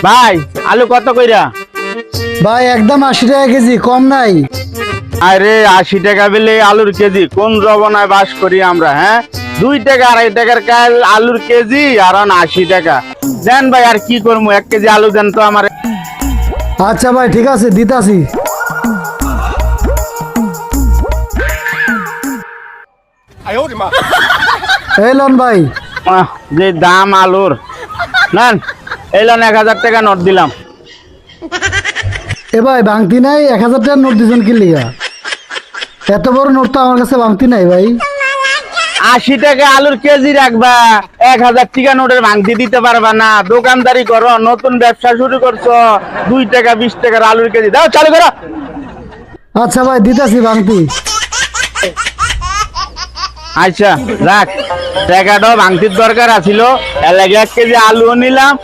ভাই আলু কত কইরা? ভাই একদম 80 টাকা কেজি, কম নাই। আরে 80 টাকা বেলে আলুর কেজি, কোন জবনায় বাস করি আমরা? হ্যাঁ, 2 টাকা 2.5 টাকার কাল আলুর কেজি আর 80 টাকা। দেন ভাই, আর কি করবো, 1 কেজি আলু দেন তো আমার। আচ্ছা ভাই ঠিক আছে, দিতাছি। এই লন ভাই। যে দাম আলুর, নেন এইলাম 1000 টাকা নোট দিলাম। এ ভাই ভাঙতি নাই, 1000 টাকার নোট দিছেন কি লিগা? এত বড় নোট তো আমার কাছে ভাঙতি নাই ভাই। 80 টাকা আলুর কেজি রাখবা, 1000 টাকা নোটের ভাঙতি দিতে পারবা না। দোকানদারি করো, নতুন ব্যবসা শুরু করছো, 2 টাকা 20 টাকার আলুর কেজি দাও, চালু করো। আচ্ছা ভাই দিতাছি ভাঙতি। আচ্ছা রাখ, টাকাটাও ভাঙতির দরকার আছিল, এর লাগে 1 কেজি আলুও নিলাম।